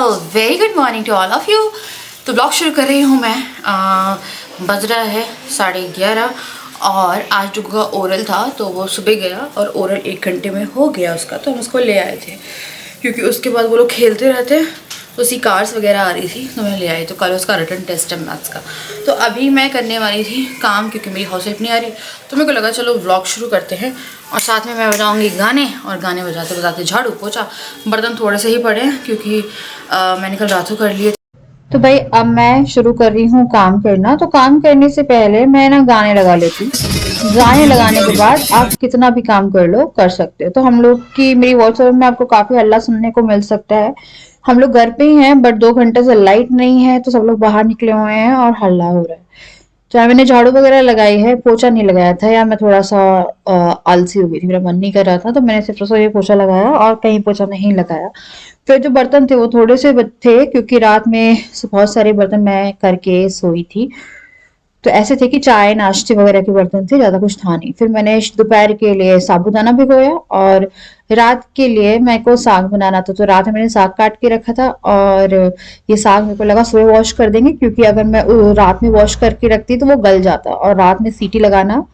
Very good morning to all of you. तो blog शुरू कर रही हूँ मैं। बज रहा है 11:30 और आज डुगू का ओरल था तो वो सुबह गया और ओरल 1 घंटे में हो गया उसका, तो हम उसको ले आए थे क्योंकि उसके बाद वो लोग खेलते रहते, तो उसकी कार्स वगैरह आ रही थी तो मैं ले आई। तो कल उसका रिटर्न टेस्ट है मैथ्स का। तो अभी मैं करने वाली थी काम क्योंकि मेरी हाउस हेल्प नहीं आ रही, तो मेरे को लगा चलो व्लॉग शुरू करते हैं और साथ में मैं बजाऊंगी गाने, और गाने बजाते बजाते झाड़ू पोछा, बर्तन थोड़े से ही पड़े हैं क्योंकि मैंने कल रात को कर लिए। तो भाई अब मैं शुरू कर रही हूँ काम करना। तो काम करने से पहले मैं ना गाने लगा लेती हूँ। गाने लगाने के बाद आप कितना भी काम कर लो कर सकते हो। तो हम लोग की मेरी वॉइस ओवर में आपको काफी हल्ला सुनने को मिल सकता है। हम लोग घर पे ही हैं बट 2 घंटे से लाइट नहीं है तो सब लोग बाहर निकले हुए हैं और हल्ला हो रहा है। चाहे मैंने झाड़ू वगैरह लगाई है, पोछा नहीं लगाया था, या मैं थोड़ा सा आलसी हो गई थी, मेरा मन नहीं कर रहा था तो मैंने सिर्फ ये पोछा लगाया और कहीं पोछा नहीं लगाया। फिर जो बर्तन थे वो थोड़े से थे क्योंकि रात में बहुत सारे बर्तन मैं करके सोई थी, तो ऐसे थे कि चाय नाश्ते वगैरह के बर्तन थे, ज्यादा कुछ था नहीं। फिर मैंने दोपहर के लिए साबूदाना भिगोया और रात के लिए मेरे को साग बनाना था, तो रात में मैंने साग काट के रखा था और ये साग मेरे को लगा सुबह वॉश कर देंगे क्योंकि अगर मैं रात में वॉश करके रखती तो वो गल जाता, और रात में सीटी लगाना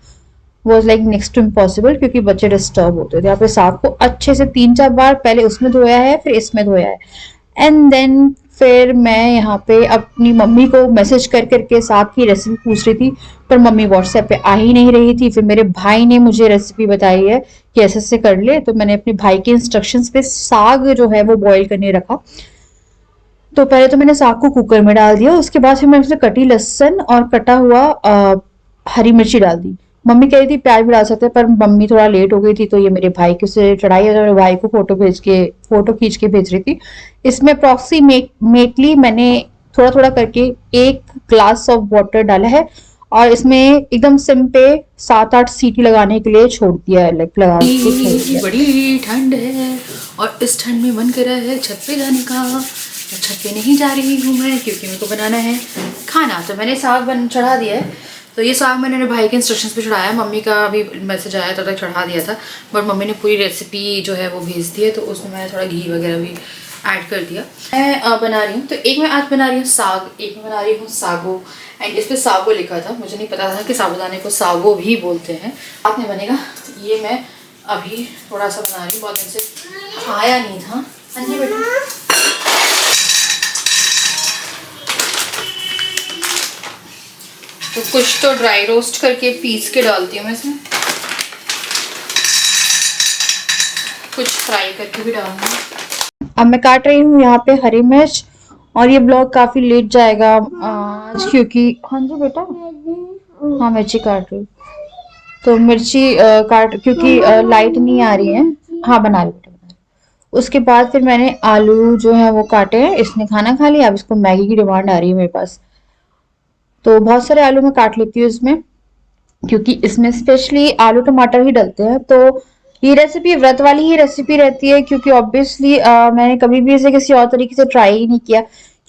was like next to impossible क्योंकि बच्चे डिस्टर्ब होते थे। यहाँ पे साग को अच्छे से 3-4 बार पहले उसमें धोया है, फिर इसमें धोया है, एंड देन फिर मैं यहाँ पे अपनी मम्मी को मैसेज कर करके साग की रेसिपी पूछ रही थी, पर मम्मी व्हाट्सएप पे आ ही नहीं रही थी। फिर मेरे भाई ने मुझे रेसिपी बताई है कि ऐसे ऐसे कर ले, तो मैंने अपने भाई के इंस्ट्रक्शंस पे साग जो है वो बॉईल करने रखा। तो पहले तो मैंने साग को कुकर में डाल दिया, उसके बाद फिर मैंने उसमें कटी लहसुन और कटा हुआ हरी मिर्ची डाल दी। मम्मी कह रही थी प्याज भी डाल सकते हैं, पर मम्मी थोड़ा लेट हो गई थी तो ये मेरे भाई के से चढ़ाई है, तो मेरे भाई को फोटो खींच के भेज रही थी। इसमें अप्रोक्सीमेटली मैंने थोड़ा थोड़ा करके 1 ग्लास ऑफ वाटर डाला है और इसमें एकदम सिम पे 7-8 सीटी लगाने के लिए छोड़ दिया है, लगा के छोड़ दिया। बड़ी ठंड है और इस ठंड में मन कर रहा है छत पे जाने का, तो छत पे नहीं जा रही हूँ मैं क्योंकि मेरे को बनाना है खाना। तो मैंने साग चढ़ा दिया है, तो ये साग मैंने मेरे भाई के इंस्ट्रक्शंस पे चढ़ाया। मम्मी का अभी मैसेज आया तब तक चढ़ा दिया था, बट मम्मी ने पूरी रेसिपी जो है वो भेज दी है, तो उसमें मैंने थोड़ा घी वगैरह भी ऐड कर दिया। मैं बना रही हूँ, तो एक मैं आज बना रही हूँ साग, एक मैं बना रही हूँ सागो, एंड इस पर सागो लिखा था, मुझे नहीं पता था कि साबूदाने को सागो भी बोलते हैं। साथ में बनेगा ये, मैं अभी थोड़ा सा बना रही हूँ, बहुत दिन से खाया नहीं था। हाँ जी बेटा, तो कुछ तो ड्राई रोस्ट करके पीस के डालती हूँ मैं इसमें, कुछ फ्राई करके भी डालूंगी। अब मैं काट रही हूँ यहाँ पे हरी मिर्च, और ये ब्लॉग काफी लेट जाएगा आज क्योंकि, हाँ जी बेटा, हाँ मिर्ची काट रही हूँ, तो मिर्ची काट क्योंकि लाइट नहीं आ रही है। हाँ बना रही बेटा, बना रही। उसके बाद फिर मैंने आलू जो है वो काटे हैं, इसने खाना खा लिया, अब इसको मैगी की डिमांड आ रही है मेरे पास, तो बहुत सारे आलू मैं काट लेती हूँ इसमें क्योंकि इसमें स्पेशली आलू टमाटर ही डलते हैं। तो ये रेसिपी व्रत वाली ही रेसिपी रहती है क्योंकि ऑब्वियसली मैंने कभी भी इसे किसी और तरीके से ट्राई ही नहीं किया,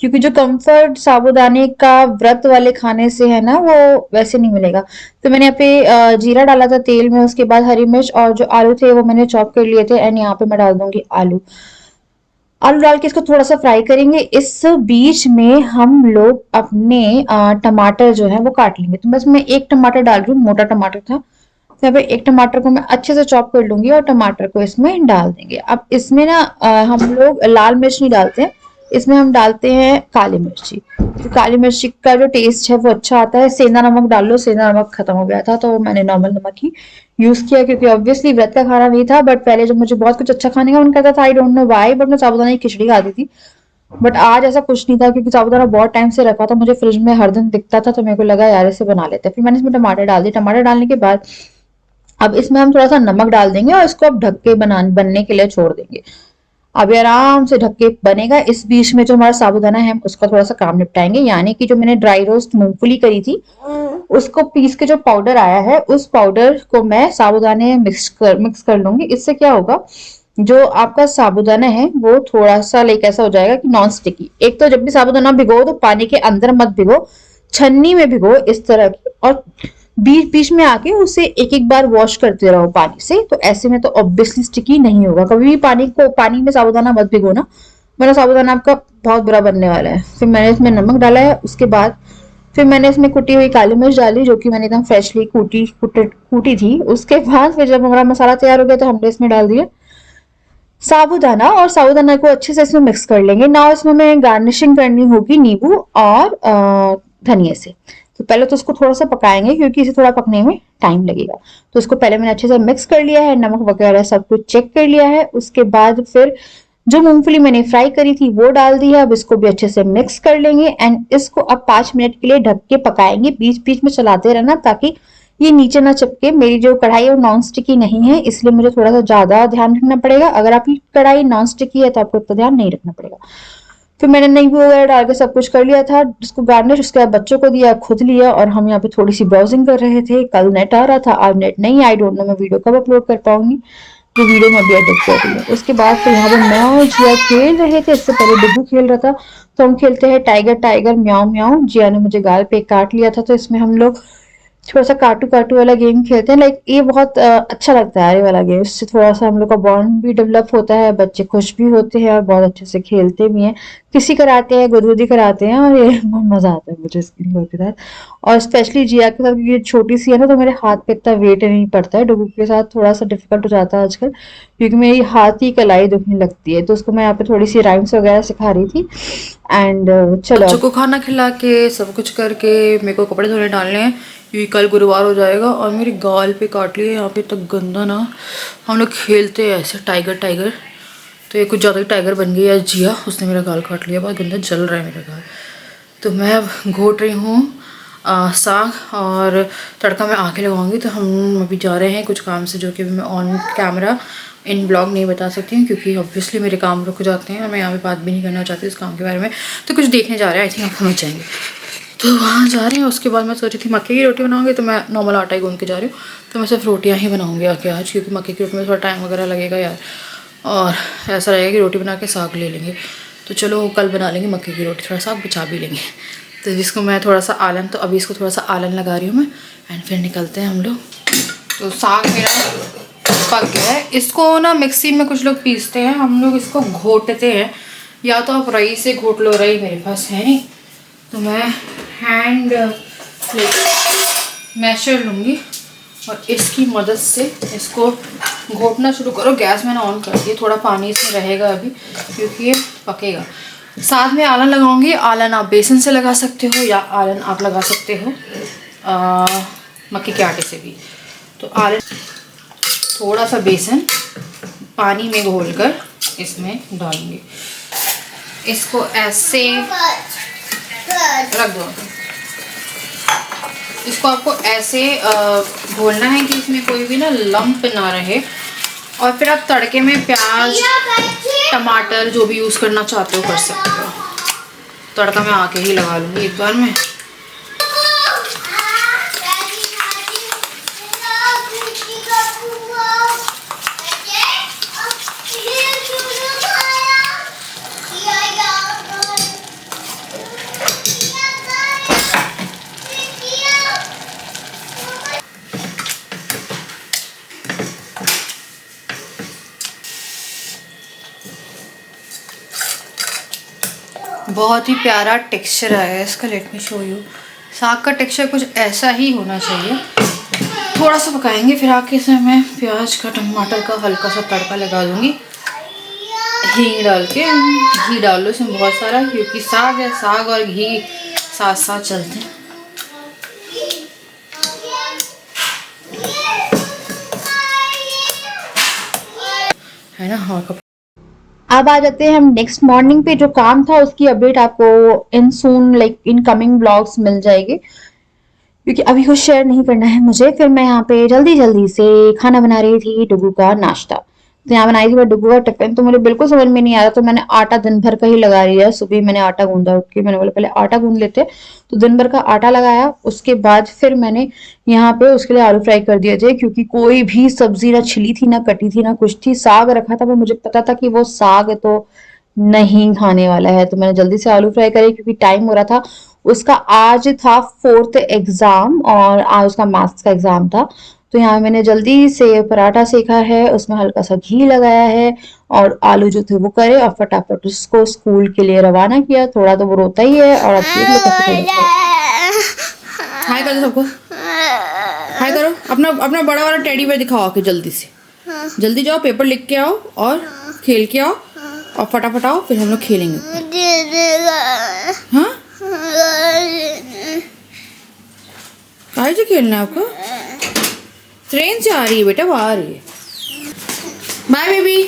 क्योंकि जो कंफर्ट साबूदाने का व्रत वाले खाने से है ना वो वैसे नहीं मिलेगा। तो मैंने यहाँ पे जीरा डाला था तेल में, उसके बाद हरी मिर्च और जो आलू थे वो मैंने चॉप कर लिए थे, एंड यहाँ पे मैं डाल दूंगी आलू। आलू डाल के इसको थोड़ा सा फ्राई करेंगे। इस बीच में हम लोग अपने टमाटर जो है वो काट लेंगे। तो बस मैं 1 टमाटर डाल रही हूँ, मोटा टमाटर था, तो यहाँ पे 1 टमाटर को मैं अच्छे से चॉप कर लूंगी और टमाटर को इसमें डाल देंगे। अब इसमें ना हम लोग लाल मिर्च नहीं डालते हैं, इसमें हम डालते हैं काली मिर्ची। तो काली मिर्ची का जो टेस्ट है वो अच्छा आता है। सेंधा नमक डाल लो, सेंधा नमक खत्म हो गया था तो मैंने नॉर्मल नमक ही यूज किया क्योंकि ऑब्वियसली व्रत का खाना नहीं था, बट पहले जब मुझे बहुत कुछ अच्छा खाने का मन करता था, I don't know why, but मैं साबूदाना की खिचड़ी खाती थी। बट आज ऐसा कुछ नहीं था क्योंकि साबूदाना बहुत टाइम से रखा था, मुझे फ्रिज में हर दिन दिखता था, तो मेरे को लगा यार इसे बना लेते हैं। फिर मैंने इसमें टमाटर डाल दिए। टमाटर डालने के बाद अब इसमें हम थोड़ा सा नमक डाल देंगे और इसको अब ढक के बनने के लिए छोड़ देंगे। अब ये आराम से ढक के बनेगा। इस बीच में जो हमारा साबूदाना है उसका थोड़ा सा काम निपटाएंगे, यानी कि जो मैंने ड्राई रोस्ट मूंगफली करी थी उसको पीस के जो पाउडर आया है उस पाउडर को मैं साबूदाने मिक्स कर लूंगी। इससे क्या होगा, जो आपका साबूदाना है वो थोड़ा सा लाइक ऐसा हो जाएगा कि नॉन स्टिकी। एक तो जब भी साबूदाना भिगो तो पानी के अंदर मत भिगो, छन्नी में भिगो इस तरह की, और बीच बीच में आके उसे एक एक बार वॉश करते रहो पानी से, तो ऐसे में तो ऑब्वियसली स्टिकी नहीं होगा। कभी भी पानी में साबूदाना मत भिगोना, मेरा साबूदाना आपका बहुत बुरा बनने वाला है। फिर मैंने इसमें नमक डाला है, उसके बाद फिर मैंने इसमें कुटी हुई काली मिर्च डाली, जो कि मैंने एकदम फ्रेशली कूटी थी। उसके बाद फिर जब हमारा मसाला तैयार हो गया तो हमने इसमें डाल दिया साबूदाना, और साबूदाना को अच्छे से इसमें मिक्स कर लेंगे। ना इसमें हमें गार्निशिंग करनी होगी नींबू और धनिया से। तो पहले तो इसको थोड़ा सा पकाएंगे, क्योंकि इसे थोड़ा पकने में टाइम लगेगा। तो इसको पहले मैंने अच्छे से मिक्स कर लिया है, नमक वगैरह सब कुछ चेक कर लिया है। उसके बाद फिर जो मूंगफली मैंने फ्राई करी थी वो डाल दी है। अब इसको भी अच्छे से मिक्स कर लेंगे एंड इसको अब 5 मिनट के लिए ढक के पकाएंगे, बीच बीच में चलाते रहना ताकि ये नीचे ना चिपके। मेरी जो कढ़ाई है वो नॉन स्टिकी नहीं है, इसलिए मुझे थोड़ा सा ज्यादा ध्यान रखना पड़ेगा। अगर आपकी कढ़ाई नॉन स्टिकी है तो आपको इतना ध्यान नहीं रखना पड़ेगा। फिर मैंने नींबू वगैरह डाल के सब कुछ कर लिया था, जिसको गार्निश उसके बाद बच्चों को दिया, खुद लिया, और हम यहाँ पे थोड़ी सी ब्राउजिंग कर रहे थे। कल नेट आ रहा था, आज नेट नहीं। आई डोंट नो मैं वीडियो कब अपलोड कर पाऊंगी, जो वीडियो में अभी एडिट कर रही हूँ। उसके बाद फिर यहाँ पे मैं और जिया खेल रहे थे। इससे पहले डुगू खेल रहा था। तो हम खेलते हैं टाइगर टाइगर म्याऊ म्याऊ। जिया ने मुझे गाल पे काट लिया था, तो इसमें हम लोग थोड़ा सा काटू काटू वाला गेम खेलते हैं। लाइक ये बहुत अच्छा लगता है ये वाला गेम। इससे थोड़ा सा हम लोग का बॉन्ड भी डेवलप होता है, बच्चे खुश भी होते हैं और बहुत अच्छे से खेलते भी हैं। किसी कराते हैं, गुदगुदी कराते हैं, और ये बहुत मजा आता है मुझे इन लोगों के साथ। और स्पेशली जिया के साथ, क्योंकि ये छोटी सी है ना, तो मेरे हाथ पे इतना वेट नहीं पड़ता है। डुगू के साथ थोड़ा सा डिफिकल्ट हो जाता है आजकल, क्योंकि मेरी हाथ की कलाई दुखने लगती है। तो उसको मैं यहाँ पे थोड़ी सी राइम्स वगैरह सिखा रही थी। एंड चलो, बच्चों को खाना खिला के सब कुछ करके मेरे को कपड़े धोने डालने हैं, क्योंकि कल गुरुवार हो जाएगा। और मेरी गाल पे काट लिया यहाँ पे तक गंदा ना। हम लोग खेलते हैं ऐसे टाइगर टाइगर, तो ये कुछ ज़्यादा ही टाइगर बन गई है जिया, उसने मेरा गाल काट लिया, बहुत गंदा जल रहा है मेरा गाल। तो मैं अब घोट रही हूँ साग, और तड़का मैं आके लगाऊंगी। तो हम अभी जा रहे हैं कुछ काम से, जो कि मैं ऑन कैमरा इन ब्लॉग नहीं बता सकती हूँ, क्योंकि ऑब्वियसली मेरे काम रुक जाते हैं और मैं यहाँ पे बात भी नहीं करना चाहती इस काम के बारे में। तो कुछ देखने जा रहे हैं, आई थिंक आप समझ जाएंगे। तो वहाँ जा रहे हैं। उसके बाद मैं सोच रही थी मक्के की रोटी बनाऊंगी, तो मैं नॉर्मल आटा ही गूंद के जा रही हूँ। तो मैं सिर्फ रोटियाँ ही बनाऊंगी आके आज, क्योंकि मक्के की रोटी में थोड़ा टाइम वगैरह लगेगा यार, और ऐसा रहेगा कि रोटी बना के साग ले लेंगे। तो चलो कल बना लेंगे मक्के की रोटी, थोड़ा साग बचा भी लेंगे। तो जिसको मैं थोड़ा सा आलन, तो अभी इसको थोड़ा सा आलन लगा रही हूँ मैं, एंड फिर निकलते हैं हम लोग। तो साग मेरा पक गया है। इसको ना मिक्सी में कुछ लोग पीसते हैं, हम लोग इसको घोटते हैं। या तो आप रई से घोट लो, रई मेरे पास है नहीं, तो मैं हैंड मैशर लूँगी और इसकी मदद से इसको घोटना शुरू करो। गैस मैंने ऑन कर दिया, थोड़ा पानी इसमें रहेगा अभी, क्योंकि ये पकेगा। साथ में आलन लगाऊंगी। आलन आप बेसन से लगा सकते हो, या आलन आप लगा सकते हो मक्के के आटे से भी। तो आलन, थोड़ा सा बेसन पानी में घोलकर इसमें डालूंगी। इसको ऐसे रख दो। इसको आपको ऐसे घोलना है कि इसमें कोई भी ना लंप ना रहे। और फिर आप तड़के में प्याज, टमाटर जो भी यूज़ करना चाहते हो कर सकते हो। तड़का मैं आके ही लगा लूँगी एक बार में। बहुत ही प्यारा टेक्सचर आया है इसका, लेट मी शो यू। साग का टेक्सचर कुछ ऐसा ही होना चाहिए। थोड़ा सा पकाएंगे, फिर आके इसमें मैं प्याज का, टमाटर का हल्का सा तड़का लगा दूंगी घी डाल के। घी डाल लो इसमें बहुत सारा, क्योंकि साग है, साग और घी साथ साथ चलते हैं। है ना। हाँ, अब आ जाते हैं हम नेक्स्ट मॉर्निंग पे। जो काम था उसकी अपडेट आपको इन सून, लाइक इन कमिंग ब्लॉग्स मिल जाएगी, क्योंकि अभी कुछ शेयर नहीं करना है मुझे। फिर मैं यहाँ पे जल्दी जल्दी से खाना बना रही थी, डुगू का नाश्ता। तो यहाँ बनाई थी मैं डुगू का टिफिन। तो मुझे बिल्कुल समझ में नहीं आ रहा, तो मैंने आटा दिन भर का ही लगा लिया। सुबह मैंने आटा गूंदा, उठ के मैंने बोला पहले आटा गूंद लेते, तो दिन भर का आटा लगाया। उसके बाद फिर मैंने यहाँ पे उसके लिए आलू फ्राई कर दिए थे, क्योंकि कोई भी सब्जी ना छिली थी, ना कटी थी, ना कुछ थी। साग रखा था, पर मुझे पता था कि वो साग तो नहीं खाने वाला है। तो मैंने जल्दी से आलू फ्राई करे, क्योंकि टाइम हो रहा था। उसका आज था 4th एग्जाम, और आज उसका मैथ्स का एग्जाम था। तो यहाँ मैंने जल्दी से पराठा सेका है, उसमें हल्का सा घी लगाया है और आलू जो थे वो करे और फटाफट उसको स्कूल के लिए रवाना किया। थोड़ा तो वो रोता ही है और अब देख लो कैसे थोड़ा सा। हाय करो सबको, हाय करो। अपना अपना बड़ा वाला टेडी बेयर दिखाओ आके जल्दी से। जल्दी जाओ, पेपर लिख के आओ और खेल के आओ और फटाफट आओ, फिर हम लोग खेलेंगे। हाँ, कहाँ से खेलना है आपको? ट्रेन से आ रही है बेटा, वो आ रही है। Bye baby,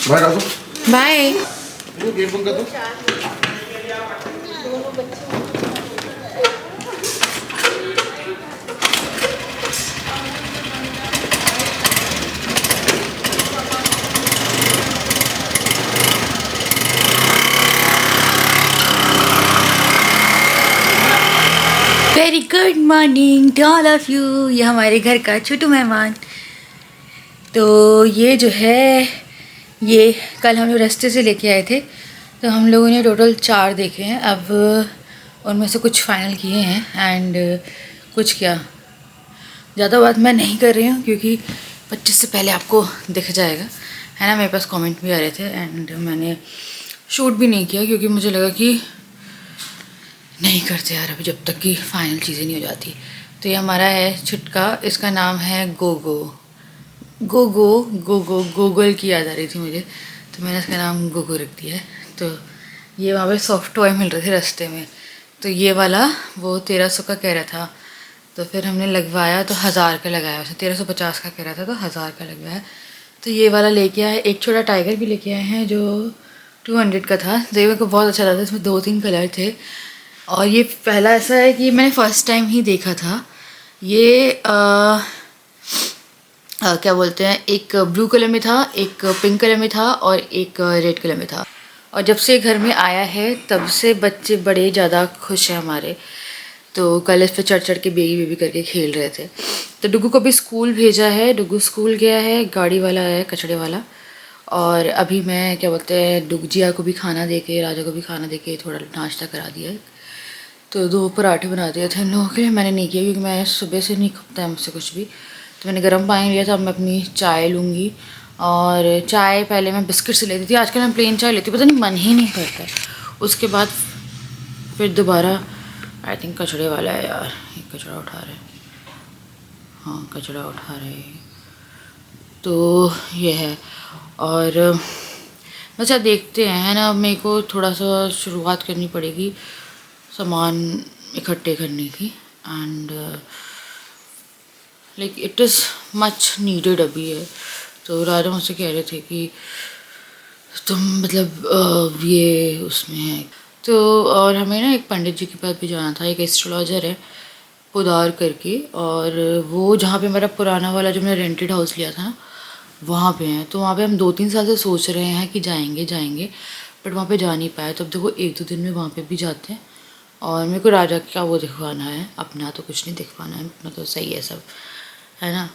bye Raju. Bye. Gate बंद कर दो। Very good morning to all of you. ये हमारे घर का छोटू मेहमान। तो ये जो है, ये कल हम लोग रास्ते से लेके आए थे, तो हम लोगों ने टोटल 4 देखे हैं। अब उनमें से कुछ फाइनल किए हैं एंड कुछ क्या, ज़्यादा बात मैं नहीं कर रही हूँ क्योंकि 25 से पहले आपको दिख जाएगा, है ना। मेरे पास कमेंट भी आ रहे थे एंड मैंने शूट भी नहीं किया क्योंकि मुझे लगा कि नहीं करते यार अभी जब तक कि फ़ाइनल चीज़ें नहीं हो जाती। तो ये हमारा है छुटका, इसका नाम है गोगो। गोगो गोगो गोगल की याद आ रही थी मुझे, तो मैंने इसका नाम गोगो रख दिया है। तो ये वहाँ पे सॉफ्ट टॉय मिल रहे थे रास्ते में, तो ये वाला वो 1300 का कह रहा था, तो फिर हमने लगवाया तो 1000 का लगाया। उसने 1350 का कह रहा था तो 1000 का लगवाया। तो ये वाला लेके आए। एक छोटा टाइगर भी लेके आए हैं जो 200 का था। तो ये मेरे को बहुत अच्छा लगा था, इसमें 2-3 कलर थे और ये पहला ऐसा है कि मैंने फ़र्स्ट टाइम ही देखा था। ये क्या बोलते हैं, एक ब्लू कलर में था, एक पिंक कलर में था और एक रेड कलर में था। और जब से घर में आया है तब से बच्चे बड़े ज़्यादा खुश हैं हमारे। तो कल इस पर चढ़ चढ़ के बेबी बेबी करके खेल रहे थे। तो डुगू को भी स्कूल भेजा है, डुगू स्कूल गया है, गाड़ी वाला आया कचड़े वाला। और अभी मैं क्या बोलते हैं, डुगजिया को भी खाना दे के, राजा को भी खाना दे के थोड़ा नाश्ता करा दिया। तो 2 पराठे बना दिए थे इन लोगों के लिए। मैंने नहीं किया क्योंकि मैं सुबह से नहीं खपता है मुझसे कुछ भी। तो मैंने गर्म पानी लिया था, अब मैं अपनी चाय लूँगी। और चाय पहले मैं बिस्किट से लेती थी, आजकल मैं प्लेन चाय लेती हूँ, पता नहीं मन ही नहीं करता है। उसके बाद फिर दोबारा आई थिंक कचड़े वाला है यार, ये कचड़ा उठा रहे, हाँ कचड़ा उठा रहे, तो ये है। और बस यार देखते हैं, है ना। मेरे को थोड़ा सा शुरुआत करनी पड़ेगी सामान इकट्ठे करने की and like it is much needed अभी है। तो राजा मुझसे कह रहे थे कि तुम मतलब ये उसमें है तो। और हमें ना एक पंडित जी के पास भी जाना था, एक एस्ट्रोलॉजर है पुदार करके, और वो जहाँ पे मेरा पुराना वाला जो मैंने रेंटेड हाउस लिया था ना वहाँ पे हैं। तो वहाँ पे हम 2-3 साल से सोच रहे हैं कि जाएंगे जाएंगे, बट वहाँ पे जा नहीं पाए। तो अब देखो 1-2 दिन में वहाँ पे भी जाते हैं। और मेरे को राजा का वो दिखवाना है, अपना तो कुछ नहीं दिखवाना है, अपना तो सही है सब, है ना।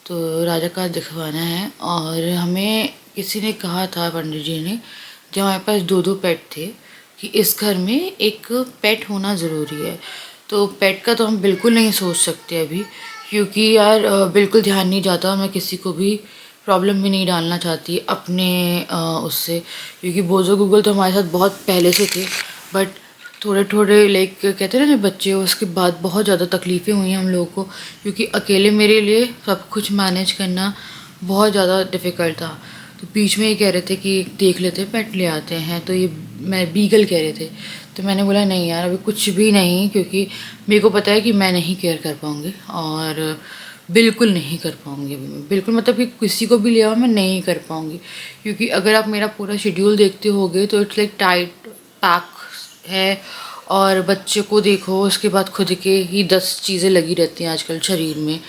तो राजा का दिखवाना है। और हमें किसी ने कहा था, पंडित जी ने, जब हमारे पास 2-2 पेट थे, कि इस घर में एक पेट होना ज़रूरी है। तो पेट का तो हम बिल्कुल नहीं सोच सकते अभी, क्योंकि यार बिल्कुल ध्यान नहीं जाता। मैं किसी को भी प्रॉब्लम भी नहीं डालना चाहती अपने उससे, क्योंकि बोझो गूगल तो हमारे साथ बहुत पहले से थे, बट थोड़े थोड़े लाइक कहते हैं ना जब बच्चे हो, उसके बाद बहुत ज़्यादा तकलीफ़ें हुई हैं हम लोगों को, क्योंकि अकेले मेरे लिए सब कुछ मैनेज करना बहुत ज़्यादा डिफ़िकल्ट था। तो बीच में ये कह रहे थे कि देख लेते पेट ले आते हैं, तो ये मैं बीगल कह रहे थे। तो मैंने बोला नहीं यार अभी कुछ भी नहीं, क्योंकि मेरे को पता है कि मैं नहीं केयर कर पाऊँगी और बिल्कुल नहीं कर पाऊँगी अभी मैं, बिल्कुल मतलब कि किसी को भी ले आओ मैं नहीं कर पाऊँगी। क्योंकि अगर आप मेरा पूरा शेड्यूल देखते होगे तो इट्स लाइक टाइट पैक है, और बच्चे को देखो उसके बाद खुद के ही 10 चीज़ें लगी रहती हैं आजकल शरीर में।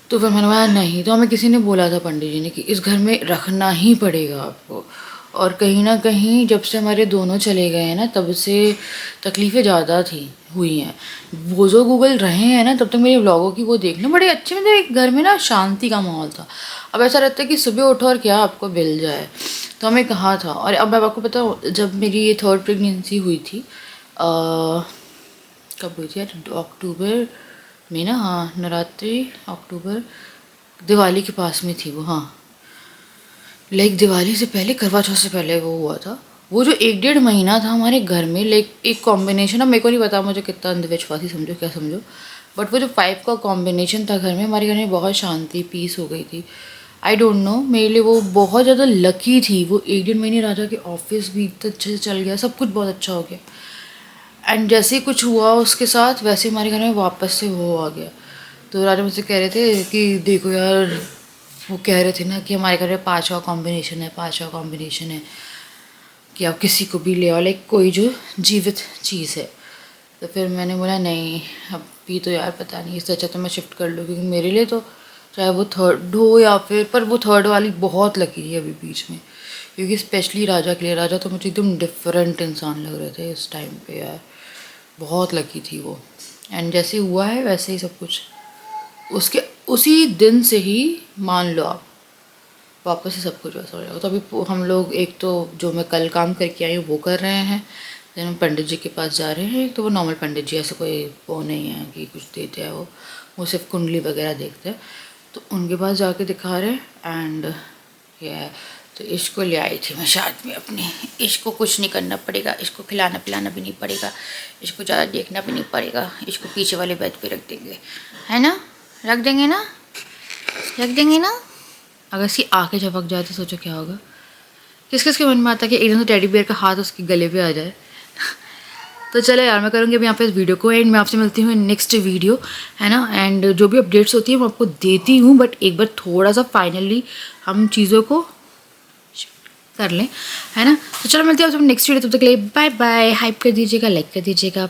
तो फिर मैंने बोला नहीं। तो हमें किसी ने बोला था, पंडित जी ने, कि इस घर में रखना ही पड़ेगा आपको। और कहीं ना कहीं जब से हमारे दोनों चले गए हैं ना तब से तकलीफ़ें ज़्यादा थी हुई हैं। वो जो गूगल रहे हैं ना तब तक मेरे व्लॉगों की वो देखना बड़े अच्छे, मतलब एक घर में ना शांति का माहौल था। अब ऐसा रहता है कि सुबह उठो और क्या आपको मिल जाए। तो हमें कहा था। और अब मैं आपको पता, जब मेरी ये 3rd प्रेगनेंसी हुई थी, कब हुई थी यार, अक्टूबर में ना, हाँ नवरात्रि अक्टूबर दिवाली के पास में थी वो, हाँ लाइक दिवाली से पहले, करवा चौथ से पहले वो हुआ था। वो जो 1-1.5 महीना था हमारे घर में, लाइक एक कॉम्बिनेशन, अब मेरे को नहीं पता मुझे कितना अंधविश्वासी समझो क्या समझो, बट वो जो 5 का कॉम्बिनेशन था घर में, हमारे घर में बहुत शांति पीस हो गई थी। आई डोंट नो, मेरे लिए वो बहुत ज़्यादा लकी थी। वो 1-1.5 महीने राजा के ऑफिस भी इतना अच्छे से चल गया, सब कुछ बहुत अच्छा हो गया। एंड जैसे ही कुछ हुआ उसके साथ, वैसे हमारे घर में वापस से वो आ गया। तो राजा मुझसे कह रहे थे कि देखो यार, वो कह रहे थे ना कि हमारे घर में 5 का कॉम्बिनेशन है, 5 का कॉम्बिनेशन है, कि आप किसी को भी ले आओ, लाइक कोई जो जीवित चीज़ है। तो फिर मैंने बोला नहीं, अभी तो यार पता नहीं, इससे अच्छा तो मैं शिफ्ट कर लूँ, क्योंकि मेरे लिए तो चाहे वो 3rd हो या फिर, पर वो 3rd वाली बहुत लकी थी अभी बीच में, क्योंकि स्पेशली राजा के लिए, राजा तो मुझे एकदम डिफरेंट इंसान लग रहे थे इस टाइम पे यार, बहुत लकी थी वो। एंड जैसे हुआ है वैसे ही सब कुछ, उसके उसी दिन से ही मान लो आप वापस से सब कुछ वैसा हो जाएगा। तो अभी हम लोग, एक तो जो मैं कल काम करके आई हूँ वो कर रहे हैं, देन हम पंडित जी के पास जा रहे हैं। एक तो वो नॉर्मल पंडित जी, ऐसे कोई वो नहीं है कि कुछ देते हैं, वो सिर्फ कुंडली वगैरह देखते हैं, तो उनके पास जाके दिखा रहे हैं। एंड ये तो इसको ले आई थी मैं साथ में अपने, इसको कुछ नहीं करना पड़ेगा, इसको खिलाना पिलाना भी नहीं पड़ेगा, इसको ज़्यादा देखना भी नहीं पड़ेगा, इसको पीछे वाले बेड पे रख देंगे, है ना, रख देंगे ना, रख देंगे ना। अगर इसकी आँखें झपक जाए तो सोचो क्या होगा। किस किस के मन में आता है कि एकदम से टेडी बियर का हाथ उसके गले पे आ जाए। तो चलो यार, मैं करूँगी अभी यहाँ पे इस वीडियो को एंड मैं आपसे मिलती हूँ नेक्स्ट वीडियो, है ना। एंड जो भी अपडेट्स होती है मैं आपको देती हूँ, बट एक बार थोड़ा सा फाइनली हम चीज़ों को कर लें, है ना। तो चलो मिलते हैं आपसे नेक्स्ट वीडियो, तब तक के लिए बाय बाय। हाइप कर दीजिएगा, लाइक कर दीजिएगा,